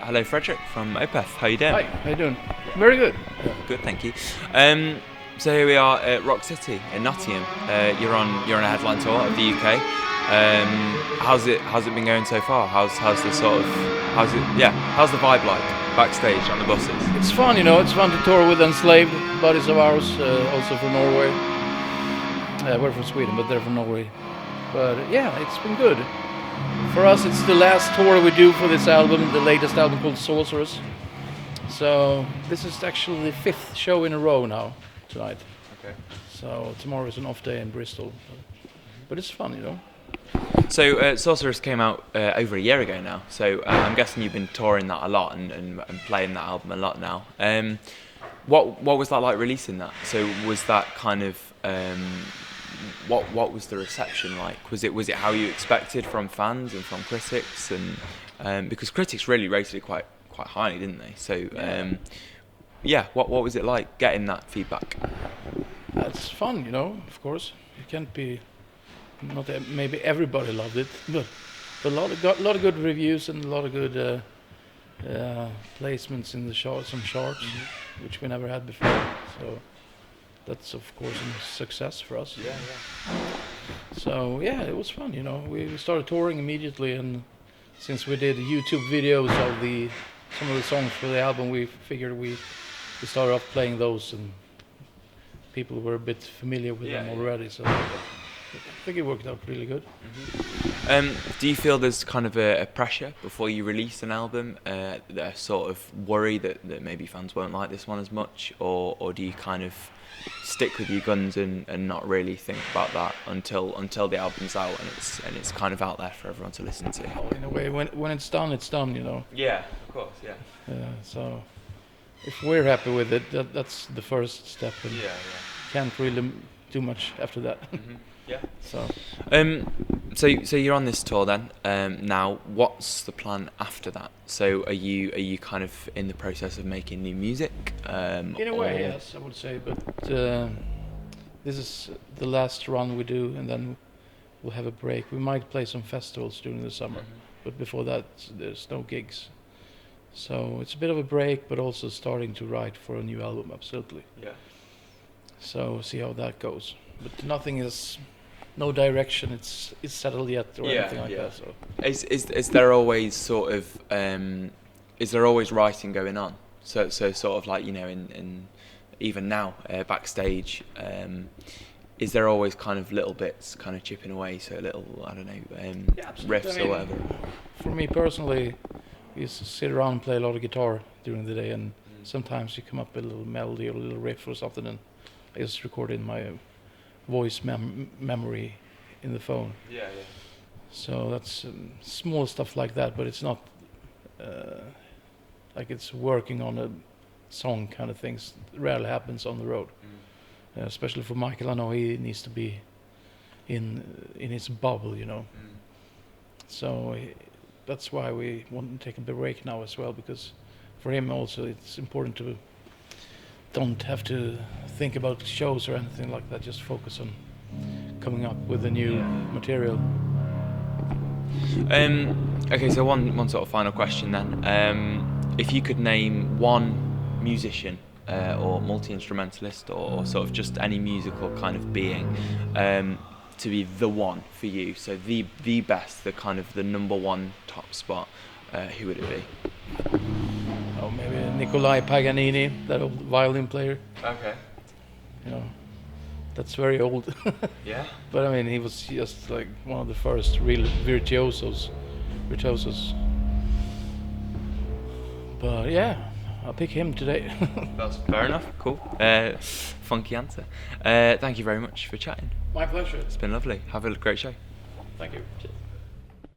Hello, Fredrik from Opeth. How you doing? Hi, how you doing? Very good. Good, thank you. So here we are at Rock City in Nottingham. You're on a headline tour of the UK. How's it been going so far? How's the vibe like backstage on the buses? It's fun, it's fun to tour with enslaved buddies of ours, also from Norway. We're from Sweden, but they're from Norway. But yeah, it's been good. For us, it's the last tour we do for this album, the latest album called Sorceress. So this is actually the 5th show in a row now, tonight. Okay. So tomorrow is an off day in Bristol. But it's fun, So Sorceress came out over a year ago now, so I'm guessing you've been touring that a lot and playing that album a lot now. What was that like releasing that? So was that kind of what was the reception like? Was it how you expected from fans and from critics? And because critics really rated it quite highly, didn't they? So what was it like getting that feedback? It's fun, of course. It can't be. Not maybe everybody loved it, but a lot of good reviews and a lot of good placements in the charts, which we never had before. So that's of course a success for us. Yeah. So yeah, it was fun. We started touring immediately, and since we did YouTube videos of some of the songs for the album, we figured we started off playing those, and people were a bit familiar with them already. So I think it worked out really good. Do you feel there's kind of a pressure before you release an album, a sort of worry that maybe fans won't like this one as much, or do you kind of stick with your guns and not really think about that until the album's out and it's kind of out there for everyone to listen to? In a way, when it's done, it's done, Yeah, of course, yeah. So if we're happy with it, that's the first step, and can't really do much after that. Yeah. So So you're on this tour then. Now, what's the plan after that? So are you kind of in the process of making new music? in a way, yes, I would say. But this is the last run we do, and then we'll have a break. We might play some festivals during the summer, but before that, there's no gigs. So it's a bit of a break, but also starting to write for a new album. Absolutely. Yeah. So see how that goes. But nothing is. No direction. It's settled yet or anything like that. So is there always sort of is there always writing going on? So sort of like in even now backstage, is there always kind of little bits kind of chipping away? So little riffs or whatever. For me personally, I used to sit around and play a lot of guitar during the day, and sometimes you come up with a little melody or a little riff or something, and I just record in my voice memory in the phone. Yeah. So that's small stuff like that, but it's not like it's working on a song kind of things. It rarely happens on the road. Especially for Michael, I know he needs to be in his bubble, So that's why we want to take a break now as well, because for him also it's important to don't have to think about shows or anything like that. Just focus on coming up with the new material. Okay, so one sort of final question then. If you could name one musician or multi-instrumentalist or sort of just any musical kind of being to be the one for you, so the best, the kind of the number one top spot, who would it be? Oh, maybe Nikolai Paganini, that old violin player. Okay. That's very old. Yeah. But I mean, he was just like one of the first real virtuosos. But yeah, I'll pick him today. That's fair enough. Cool. Funky answer. Thank you very much for chatting. My pleasure. It's been lovely. Have a great show. Thank you.